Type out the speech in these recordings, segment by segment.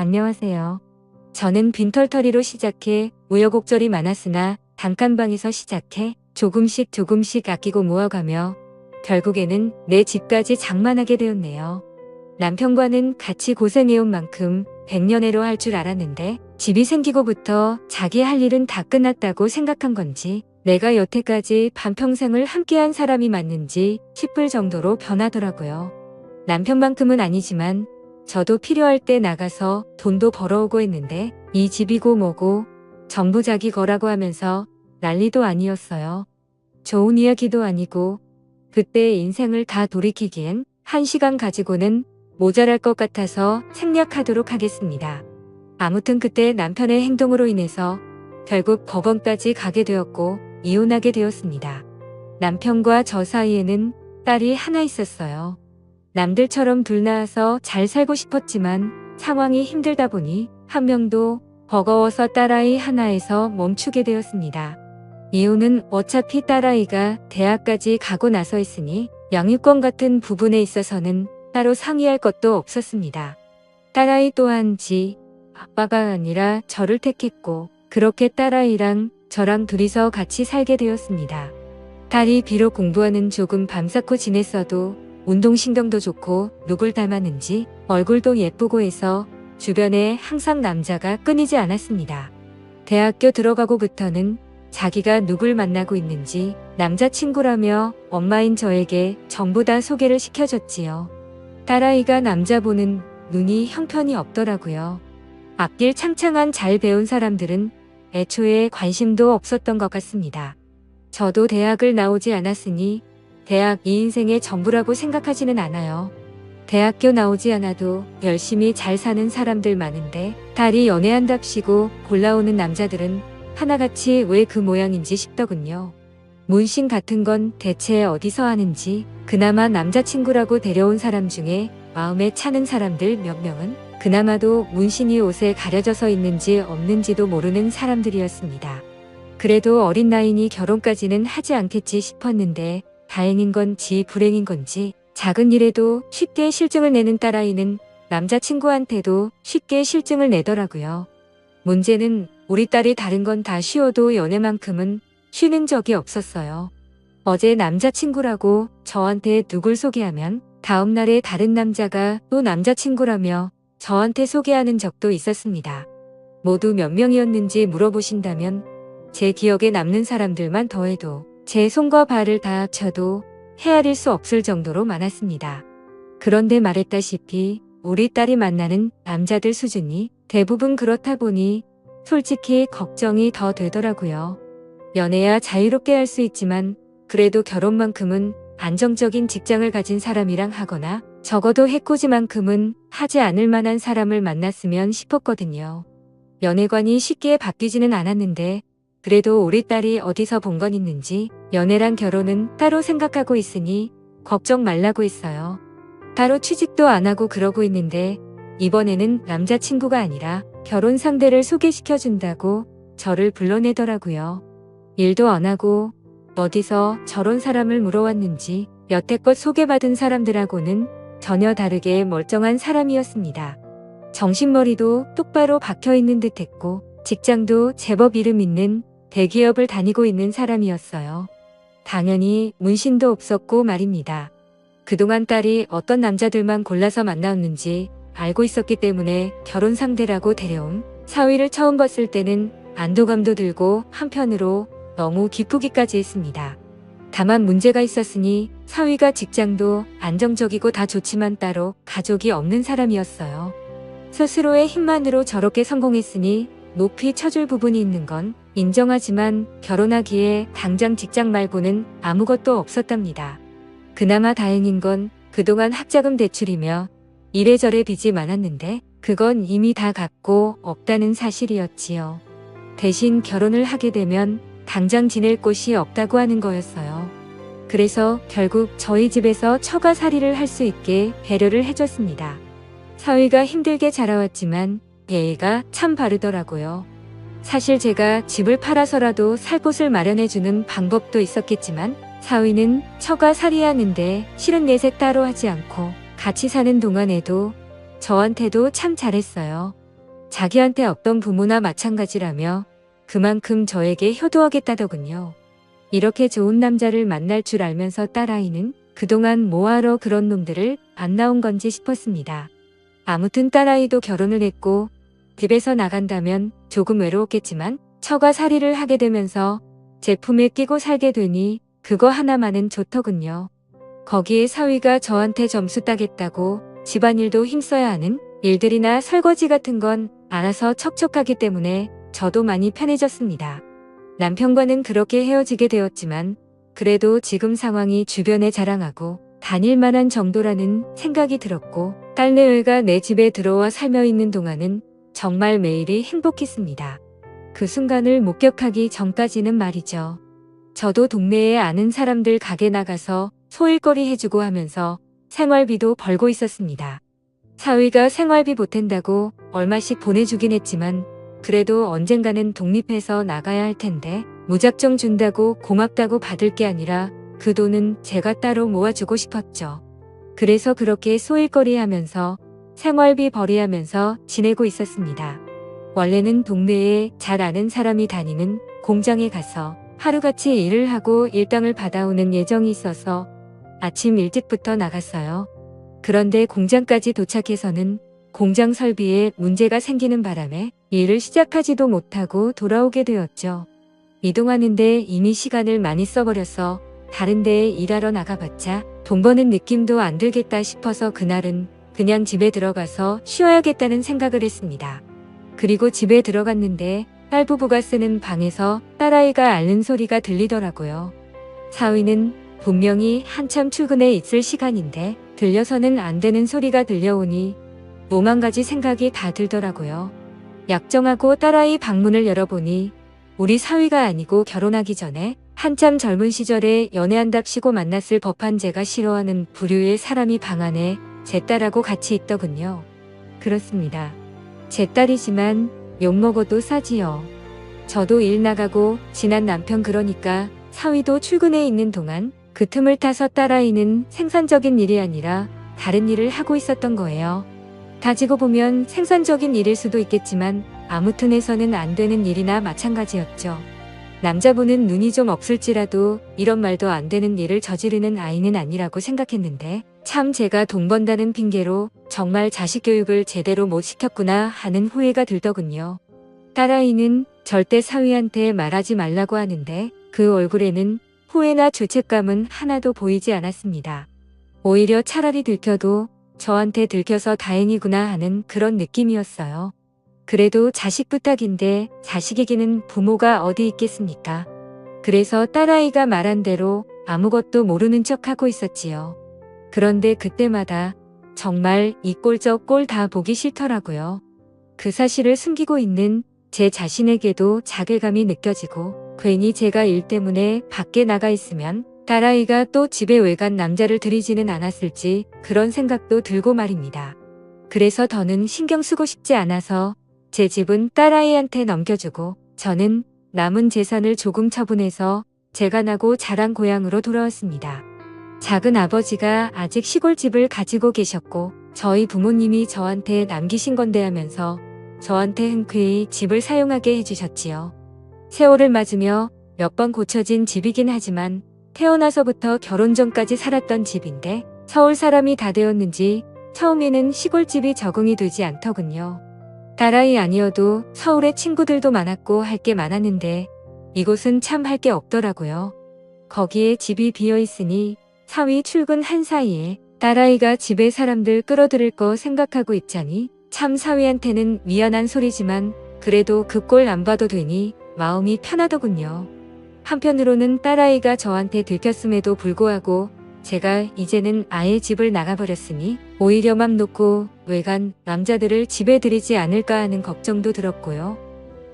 안녕하세요. 저는 빈털터리로 시작해 우여곡절이 많았으나 단칸방에서 시작해 조금씩 아끼고 모아가며 결국에는 내 집까지 장만하게 되었네요. 남편과는 같이 고생해온 만큼 백년해로 할 줄 알았는데 집이 생기고부터 자기 할 일은 다 끝났다고 생각한 건지 내가 여태까지 반평생을 함께한 사람이 맞는지 싶을 정도로 변하더라고요. 남편만큼은 아니지만 저도 필요할 때 나가서 돈도 벌어오고 했는데 이 집이고 뭐고 전부 자기 거라고 하면서 난리도 아니었어요. 좋은 이야기도 아니고 그때 인생을 다 돌이키기엔 1시간 가지고는 모자랄 것 같아서 생략하도록 하겠습니다. 아무튼 그때 남편의 행동으로 인해서 결국 법원까지 가게 되었고 이혼하게 되었습니다. 남편과 저 사이에는 딸이 하나 있었어요. 남들처럼 둘 낳아서 잘 살고 싶었지만 상황이 힘들다 보니 한 명도 버거워서 딸아이 하나에서 멈추게 되었습니다. 이혼은 어차피 딸아이가 대학까지 가고 나서 했으니 양육권 같은 부분에 있어서는 따로 상의할 것도 없었습니다. 딸아이 또한 지 아빠가 아니라 저를 택했고 그렇게 딸아이랑 저랑 둘이서 같이 살게 되었습니다. 딸이 비록 공부하는 조금 밤새고 지냈어도 운동신경도 좋고 누굴 닮았는지 얼굴도 예쁘고 해서 주변에 항상 남자가 끊이지 않았습니다. 대학교 들어가고부터는 자기가 누굴 만나고 있는지 남자친구라며 엄마인 저에게 전부 다 소개를 시켜줬지요. 딸아이가 남자 보는 눈이 형편이 없더라고요. 앞길 창창한 잘 배운 사람들은 애초에 관심도 없었던 것 같습니다. 저도 대학을 나오지 않았으니 대학 이 인생의 전부라고 생각하지는 않아요. 대학교 나오지 않아도 열심히 잘 사는 사람들 많은데 딸이 연애한답시고 골라오는 남자들은 하나같이 왜 그 모양인지 싶더군요. 문신 같은 건 대체 어디서 하는지 그나마 남자친구라고 데려온 사람 중에 마음에 차는 사람들 몇 명은 그나마도 문신이 옷에 가려져서 있는지 없는지도 모르는 사람들이었습니다. 그래도 어린 나이니 결혼까지는 하지 않겠지 싶었는데 다행인 건지 불행인 건지 작은 일에도 쉽게 실증을 내는 딸아이는 남자친구한테도 쉽게 실증을 내더라고요. 문제는 우리 딸이 다른 건 다 쉬워도 연애만큼은 쉬는 적이 없었어요. 어제 남자친구라고 저한테 누굴 소개하면 다음날에 다른 남자가 또 남자친구라며 저한테 소개하는 적도 있었습니다. 모두 몇 명이었는지 물어보신다면 제 기억에 남는 사람들만 더해도 제 손과 발을 다 합쳐도 헤아릴 수 없을 정도로 많았습니다. 그런데 말했다시피 우리 딸이 만나는 남자들 수준이 대부분 그렇다 보니 솔직히 걱정이 더 되더라고요. 연애야 자유롭게 할 수 있지만 그래도 결혼만큼은 안정적인 직장을 가진 사람이랑 하거나 적어도 해코지만큼은 하지 않을 만한 사람을 만났으면 싶었거든요. 연애관이 쉽게 바뀌지는 않았는데 그래도 우리 딸이 어디서 본 건 있는지 연애랑 결혼은 따로 생각하고 있으니 걱정 말라고 했어요. 따로 취직도 안 하고 그러고 있는데 이번에는 남자친구가 아니라 결혼 상대를 소개시켜준다고 저를 불러내더라고요. 일도 안 하고 어디서 저런 사람을 물어왔는지 여태껏 소개받은 사람들하고는 전혀 다르게 멀쩡한 사람이었습니다. 정신머리도 똑바로 박혀있는 듯했고 직장도 제법 이름 있는 대기업을 다니고 있는 사람이었어요. 당연히 문신도 없었고 말입니다. 그동안 딸이 어떤 남자들만 골라서 만나왔는지 알고 있었기 때문에 결혼 상대라고 데려온 사위를 처음 봤을 때는 안도감도 들고 한편으로 너무 기쁘기까지 했습니다. 다만 문제가 있었으니 사위가 직장도 안정적이고 다 좋지만 따로 가족이 없는 사람이었어요. 스스로의 힘만으로 저렇게 성공했으니 높이 쳐줄 부분이 있는 건 인정하지만 결혼하기에 당장 직장 말고는 아무것도 없었답니다. 그나마 다행인 건 그동안 학자금 대출이며 이래저래 빚이 많았는데 그건 이미 다 갚고 없다는 사실이었지요. 대신 결혼을 하게 되면 당장 지낼 곳이 없다고 하는 거였어요. 그래서 결국 저희 집에서 처가살이를 할 수 있게 배려를 해줬습니다. 사위가 힘들게 자라왔지만 예의가 참 바르더라고요. 사실 제가 집을 팔아서라도 살 곳을 마련해주는 방법도 있었겠지만 사위는 처가살이하는데 실은 내색 따로 하지 않고 같이 사는 동안에도 저한테도 참 잘했어요. 자기한테 없던 부모나 마찬가지라며 그만큼 저에게 효도하겠다더군요. 이렇게 좋은 남자를 만날 줄 알면서 딸아이는 그동안 뭐하러 그런 놈들을 안 나온 건지 싶었습니다. 아무튼 딸아이도 결혼을 했고 집에서 나간다면 조금 외로웠겠지만 처가살이를 하게 되면서 제 품에 끼고 살게 되니 그거 하나만은 좋더군요. 거기에 사위가 저한테 점수 따겠다고 집안일도 힘써야 하는 일들이나 설거지 같은 건 알아서 척척하기 때문에 저도 많이 편해졌습니다. 남편과는 그렇게 헤어지게 되었지만 그래도 지금 상황이 주변에 자랑하고 다닐 만한 정도라는 생각이 들었고 딸내외가 내 집에 들어와 살며 있는 동안은 정말 매일이 행복했습니다. 그 순간을 목격하기 전까지는 말이죠. 저도 동네에 아는 사람들 가게 나가서 소일거리 해주고 하면서 생활비도 벌고 있었습니다. 사위가 생활비 보탠다고 얼마씩 보내주긴 했지만 그래도 언젠가는 독립해서 나가야 할 텐데 무작정 준다고 고맙다고 받을 게 아니라 그 돈은 제가 따로 모아주고 싶었죠. 그래서 그렇게 소일거리 하면서 생활비 벌이하면서 지내고 있었습니다. 원래는 동네에 잘 아는 사람이 다니는 공장에 가서 하루같이 일을 하고 일당을 받아오는 예정이 있어서 아침 일찍부터 나갔어요. 그런데 공장까지 도착해서는 공장 설비에 문제가 생기는 바람에 일을 시작하지도 못하고 돌아오게 되었죠. 이동하는데 이미 시간을 많이 써버려서 다른 데에 일하러 나가봤자 돈 버는 느낌도 안 들겠다 싶어서 그날은 그냥 집에 들어가서 쉬어야겠다는 생각을 했습니다. 그리고 집에 들어갔는데 딸부부가 쓰는 방에서 딸아이가 앓는 소리가 들리더라고요. 사위는 분명히 한참 출근해 있을 시간인데 들려서는 안 되는 소리가 들려오니 오만 가지 생각이 다 들더라고요. 약정하고 딸아이 방문을 열어보니 우리 사위가 아니고 결혼하기 전에 한참 젊은 시절에 연애한답시고 만났을 법한 제가 싫어하는 부류의 사람이 방 안에 제 딸하고 같이 있더군요. 그렇습니다. 제 딸이지만 욕먹어도 싸지요. 저도 일 나가고 지난 남편 그러니까 사위도 출근해 있는 동안 그 틈을 타서 딸아이는 생산적인 일이 아니라 다른 일을 하고 있었던 거예요. 따지고 보면 생산적인 일일 수도 있겠지만 아무튼 해서는 안 되는 일이나 마찬가지였죠. 남자분은 눈이 좀 없을지라도 이런 말도 안 되는 일을 저지르는 아이는 아니라고 생각했는데 참 제가 돈 번다는 핑계로 정말 자식 교육을 제대로 못 시켰구나 하는 후회가 들더군요. 딸아이는 절대 사위한테 말하지 말라고 하는데 그 얼굴에는 후회나 죄책감은 하나도 보이지 않았습니다. 오히려 차라리 들켜도 저한테 들켜서 다행이구나 하는 그런 느낌이었어요. 그래도 자식 부탁인데 자식에게는 부모가 어디 있겠습니까? 그래서 딸아이가 말한 대로 아무것도 모르는 척하고 있었지요. 그런데 그때마다 정말 이 꼴 저 꼴 다 보기 싫더라고요. 그 사실을 숨기고 있는 제 자신에게도 자괴감이 느껴지고 괜히 제가 일 때문에 밖에 나가 있으면 딸아이가 또 집에 외간 남자를 들이지는 않았을지 그런 생각도 들고 말입니다. 그래서 더는 신경 쓰고 싶지 않아서 제 집은 딸아이한테 넘겨주고 저는 남은 재산을 조금 처분해서 제가 나고 자란 고향으로 돌아왔습니다. 작은 아버지가 아직 시골집을 가지고 계셨고 저희 부모님이 저한테 남기신 건데 하면서 저한테 흔쾌히 집을 사용하게 해주셨지요. 세월을 맞으며 몇 번 고쳐진 집이긴 하지만 태어나서부터 결혼 전까지 살았던 집인데 서울 사람이 다 되었는지 처음에는 시골집이 적응이 되지 않더군요. 딸아이 아니어도 서울에 친구들도 많았고 할 게 많았는데 이곳은 참 할 게 없더라고요. 거기에 집이 비어있으니 사위 출근한 사이에 딸아이가 집에 사람들 끌어들일 거 생각하고 있자니 참 사위한테는 미안한 소리지만 그래도 그 꼴 안 봐도 되니 마음이 편하더군요. 한편으로는 딸아이가 저한테 들켰음에도 불구하고 제가 이제는 아예 집을 나가버렸으니 오히려 맘 놓고 외간 남자들을 집에 들이지 않을까 하는 걱정도 들었고요.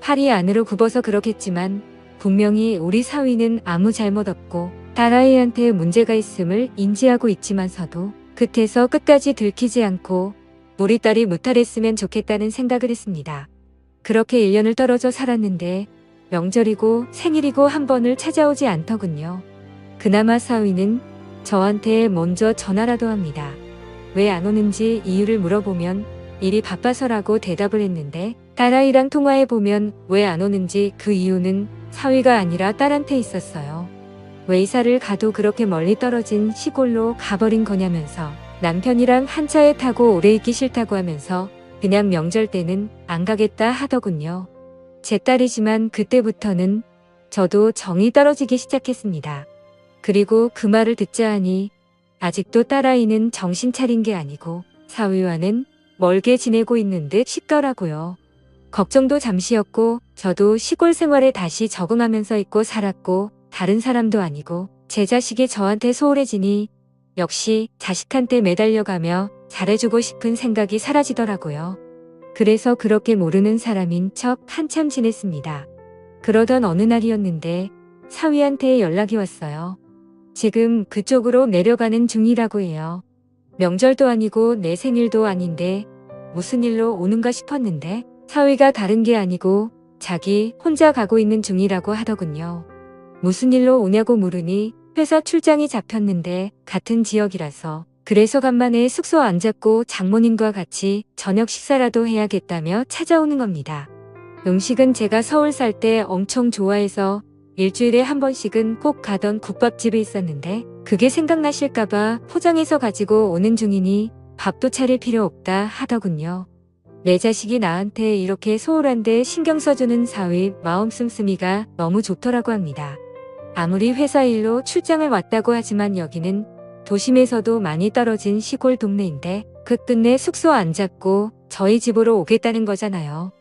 팔이 안으로 굽어서 그렇겠지만 분명히 우리 사위는 아무 잘못 없고 딸아이한테 문제가 있음을 인지하고 있지만서도 끝에서 끝까지 들키지 않고 우리 딸이 무탈했으면 좋겠다는 생각을 했습니다. 그렇게 1년을 떨어져 살았는데 명절이고 생일이고 한 번을 찾아오지 않더군요. 그나마 사위는 저한테 먼저 전화라도 합니다. 왜 안 오는지 이유를 물어보면 일이 바빠서라고 대답을 했는데 딸아이랑 통화해보면 왜 안 오는지 그 이유는 사위가 아니라 딸한테 있었어요. 왜 이사를 가도 그렇게 멀리 떨어진 시골로 가버린 거냐면서 남편이랑 한 차에 타고 오래 있기 싫다고 하면서 그냥 명절 때는 안 가겠다 하더군요. 제 딸이지만 그때부터는 저도 정이 떨어지기 시작했습니다. 그리고 그 말을 듣자 하니 아직도 딸아이는 정신 차린 게 아니고 사위와는 멀게 지내고 있는 듯 싶더라고요. 걱정도 잠시였고 저도 시골 생활에 다시 적응하면서 있고 살았고 다른 사람도 아니고 제 자식이 저한테 소홀해지니 역시 자식한테 매달려가며 잘해주고 싶은 생각이 사라지더라고요. 그래서 그렇게 모르는 사람인 척 한참 지냈습니다. 그러던 어느 날이었는데 사위한테 연락이 왔어요. 지금 그쪽으로 내려가는 중이라고 해요. 명절도 아니고 내 생일도 아닌데 무슨 일로 오는가 싶었는데 사위가 다른 게 아니고 자기 혼자 가고 있는 중이라고 하더군요. 무슨 일로 오냐고 물으니 회사 출장이 잡혔는데 같은 지역이라서 그래서 간만에 숙소 안 잡고 장모님과 같이 저녁 식사라도 해야겠다며 찾아오는 겁니다. 음식은 제가 서울 살 때 엄청 좋아해서 일주일에 한 번씩은 꼭 가던 국밥집이 있었는데 그게 생각나실까봐 포장해서 가지고 오는 중이니 밥도 차릴 필요 없다 하더군요. 내 자식이 나한테 이렇게 소홀한데 신경 써주는 사위 마음 씀씀이가 너무 좋더라고 합니다. 아무리 회사 일로 출장을 왔다고 하지만 여기는 도심에서도 많이 떨어진 시골 동네인데 그 끝내 숙소 안 잡고 저희 집으로 오겠다는 거잖아요.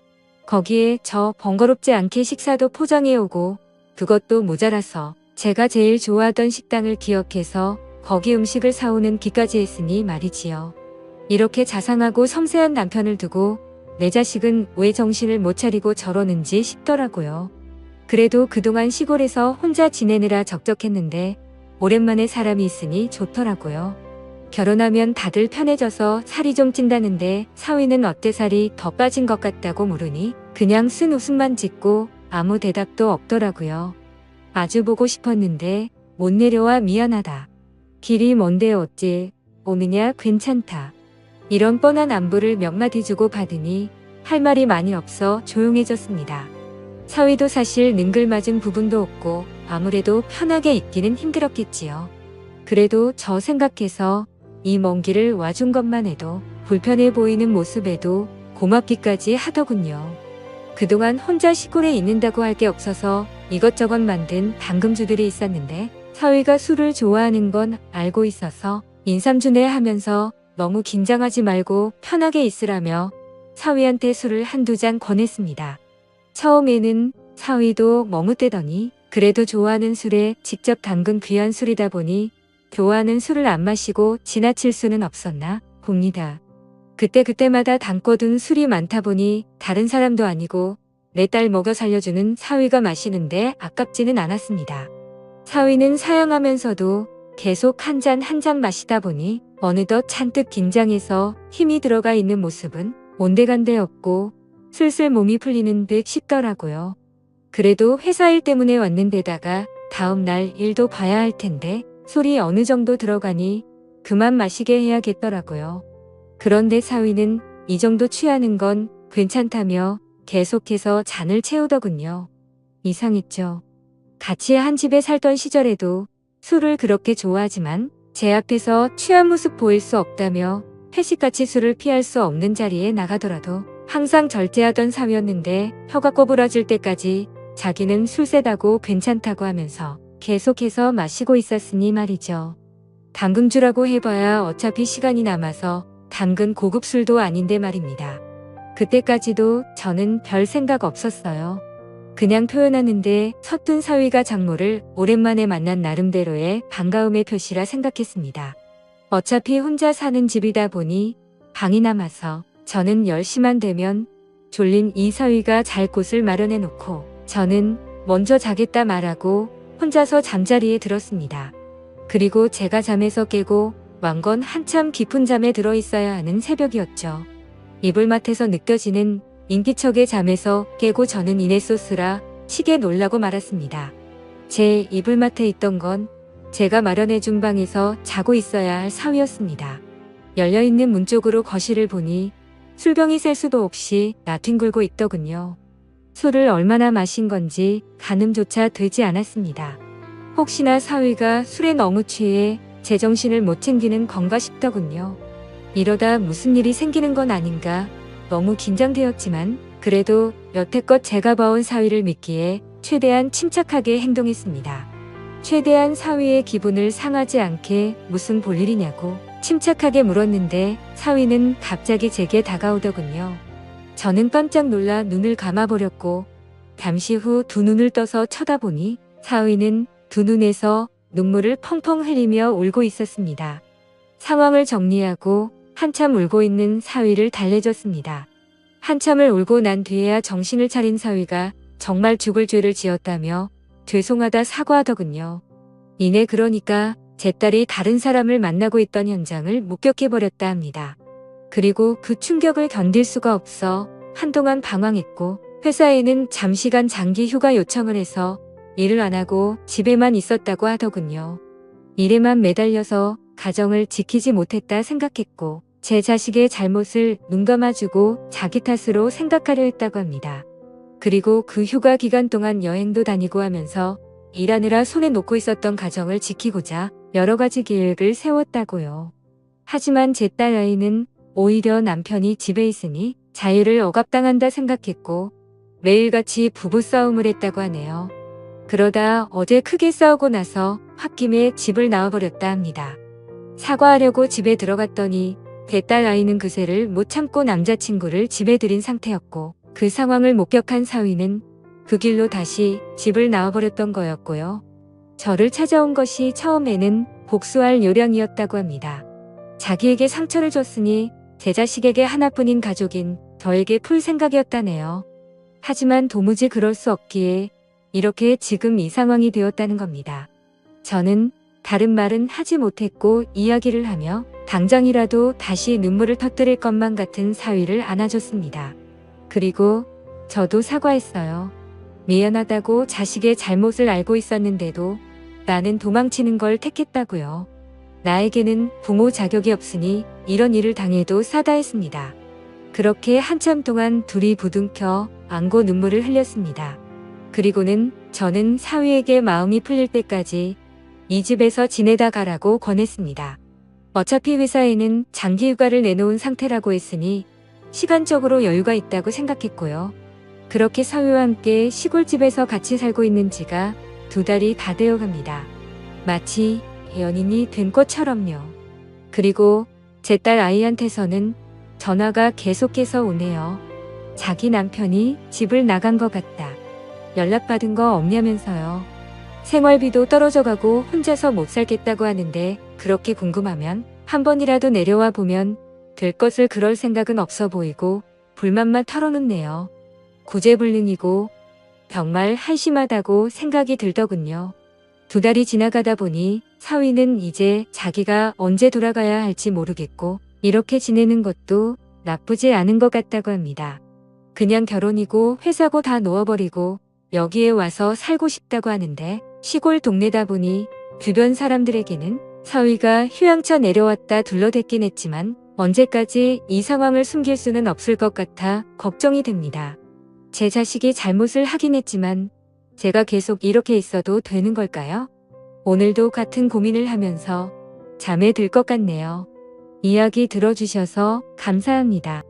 거기에 저 번거롭지 않게 식사도 포장해 오고 그것도 모자라서 제가 제일 좋아하던 식당을 기억해서 거기 음식을 사오는 기까지 했으니 말이지요. 이렇게 자상하고 섬세한 남편을 두고 내 자식은 왜 정신을 못 차리고 저러는지 싶더라고요. 그래도 그동안 시골에서 혼자 지내느라 적적했는데 오랜만에 사람이 있으니 좋더라고요. 결혼하면 다들 편해져서 살이 좀 찐다는데 사위는 어때 살이 더 빠진 것 같다고 물으니 그냥 쓴 웃음만 짓고 아무 대답도 없더라고요. 아주 보고 싶었는데 못 내려와 미안하다. 길이 먼데 어찌 오느냐 괜찮다. 이런 뻔한 안부를 몇 마디 주고 받으니 할 말이 많이 없어 조용해졌습니다. 사위도 사실 능글맞은 부분도 없고 아무래도 편하게 있기는 힘들었겠지요. 그래도 저 생각해서 이 먼 길을 와준 것만 해도 불편해 보이는 모습에도 고맙기까지 하더군요. 그동안 혼자 시골에 있는다고 할 게 없어서 이것저것 만든 당금주들이 있었는데 사위가 술을 좋아하는 건 알고 있어서 인삼주내 하면서 너무 긴장하지 말고 편하게 있으라며 사위한테 술을 한두 잔 권했습니다. 처음에는 사위도 머뭇대더니 그래도 좋아하는 술에 직접 담근 귀한 술이다 보니 좋아하는 술을 안 마시고 지나칠 수는 없었나 봅니다. 그때마다 담궈둔 술이 많다 보니 다른 사람도 아니고 내 딸 먹여 살려주는 사위가 마시는데 아깝지는 않았습니다. 사위는 사양하면서도 계속 한 잔 한 잔 마시다 보니 어느덧 잔뜩 긴장해서 힘이 들어가 있는 모습은 온데간데 없고 슬슬 몸이 풀리는 듯 싶더라고요. 그래도 회사 일 때문에 왔는데다가 다음 날 일도 봐야 할 텐데 술이 어느 정도 들어가니 그만 마시게 해야겠더라고요. 그런데 사위는 이 정도 취하는 건 괜찮다며 계속해서 잔을 채우더군요. 이상했죠. 같이 한 집에 살던 시절에도 술을 그렇게 좋아하지만 제 앞에서 취한 모습 보일 수 없다며 회식같이 술을 피할 수 없는 자리에 나가더라도 항상 절제하던 사위였는데 혀가 꼬부라질 때까지 자기는 술 세다고 괜찮다고 하면서 계속해서 마시고 있었으니 말이죠. 담금주라고 해봐야 어차피 시간이 남아서 담근 고급 술도 아닌데 말입니다. 그때까지도 저는 별 생각 없었어요. 그냥 표현하는데 서툰 사위가 장모를 오랜만에 만난 나름대로의 반가움의 표시라 생각했습니다. 어차피 혼자 사는 집이다 보니 방이 남아서 저는 10시만 되면 졸린 이 사위가 잘 곳을 마련해 놓고 저는 먼저 자겠다 말하고 혼자서 잠자리에 들었습니다. 그리고 제가 잠에서 깨고 왕건 한참 깊은 잠에 들어 있어야 하는 새벽이었죠. 이불맛에서 느껴지는 인기척의 잠에서 깨고 저는 이내소스라 시계 놀라고 말았습니다. 제 이불맛에 있던 건 제가 마련해준 방에서 자고 있어야 할 사위였습니다. 열려있는 문 쪽으로 거실을 보니 술병이 셀 수도 없이 나뒹굴고 있더군요. 술을 얼마나 마신 건지 가늠조차 되지 않았습니다. 혹시나 사위가 술에 너무 취해 제정신을 못 챙기는 건가 싶더군요. 이러다 무슨 일이 생기는 건 아닌가 너무 긴장되었지만 그래도 여태껏 제가 봐온 사위를 믿기에 최대한 침착하게 행동했습니다. 최대한 사위의 기분을 상하지 않게 무슨 볼일이냐고 침착하게 물었는데 사위는 갑자기 제게 다가오더군요. 저는 깜짝 놀라 눈을 감아버렸고 잠시 후 두 눈을 떠서 쳐다보니 사위는 두 눈에서 눈물을 펑펑 흘리며 울고 있었습니다. 상황을 정리하고 한참 울고 있는 사위를 달래줬습니다. 한참을 울고 난 뒤에야 정신을 차린 사위가 정말 죽을 죄를 지었다며 죄송하다 사과하더군요. 이내 그러니까 제 딸이 다른 사람을 만나고 있던 현장을 목격해버렸다 합니다. 그리고 그 충격을 견딜 수가 없어 한동안 방황했고 회사에는 잠시간 장기 휴가 요청을 해서 일을 안 하고 집에만 있었다고 하더군요. 일에만 매달려서 가정을 지키지 못했다 생각했고 제 자식의 잘못을 눈 감아주고 자기 탓으로 생각하려 했다고 합니다. 그리고 그 휴가 기간 동안 여행도 다니고 하면서 일하느라 손에 놓고 있었던 가정을 지키고자 여러 가지 계획을 세웠다고요. 하지만 제 딸 아이는 오히려 남편이 집에 있으니 자유를 억압당한다 생각했고 매일같이 부부싸움을 했다고 하네요. 그러다 어제 크게 싸우고 나서 홧김에 집을 나와버렸다 합니다. 사과하려고 집에 들어갔더니 제 딸 아이는 그새를 못 참고 남자친구를 집에 들인 상태였고 그 상황을 목격한 사위는 그 길로 다시 집을 나와버렸던 거였고요. 저를 찾아온 것이 처음에는 복수할 요량이었다고 합니다. 자기에게 상처를 줬으니 제 자식에게 하나뿐인 가족인 저에게 풀 생각이었다네요. 하지만 도무지 그럴 수 없기에 이렇게 지금 이 상황이 되었다는 겁니다. 저는 다른 말은 하지 못했고 이야기를 하며 당장이라도 다시 눈물을 터뜨릴 것만 같은 사위를 안아줬습니다. 그리고 저도 사과했어요. 미안하다고 자식의 잘못을 알고 있었는데도 나는 도망치는 걸 택했다고요. 나에게는 부모 자격이 없으니 이런 일을 당해도 사다했습니다. 그렇게 한참 동안 둘이 부둥켜 안고 눈물을 흘렸습니다. 그리고는 저는 사위에게 마음이 풀릴 때까지 이 집에서 지내다 가라고 권했습니다. 어차피 회사에는 장기 휴가를 내놓은 상태라고 했으니 시간적으로 여유가 있다고 생각했고요. 그렇게 사위와 함께 시골집에서 같이 살고 있는 지가 2달이 다 되어갑니다. 마치 연인이 된 것처럼요. 그리고 제 딸 아이한테서는 전화가 계속해서 오네요. 자기 남편이 집을 나간 것 같다. 연락받은 거 없냐면서요. 생활비도 떨어져가고 혼자서 못 살겠다고 하는데 그렇게 궁금하면 한 번이라도 내려와 보면 될 것을 그럴 생각은 없어 보이고 불만만 털어놓네요. 구제불능이고 정말 한심하다고 생각이 들더군요. 2달이 지나가다 보니 사위는 이제 자기가 언제 돌아가야 할지 모르겠고 이렇게 지내는 것도 나쁘지 않은 것 같다고 합니다. 그냥 결혼이고 회사고 다 놓아버리고 여기에 와서 살고 싶다고 하는데 시골 동네다 보니 주변 사람들에게는 사위가 휴양차 내려왔다 둘러댔긴 했지만 언제까지 이 상황을 숨길 수는 없을 것 같아 걱정이 됩니다. 제 자식이 잘못을 하긴 했지만 제가 계속 이렇게 있어도 되는 걸까요? 오늘도 같은 고민을 하면서 잠에 들 것 같네요. 이야기 들어주셔서 감사합니다.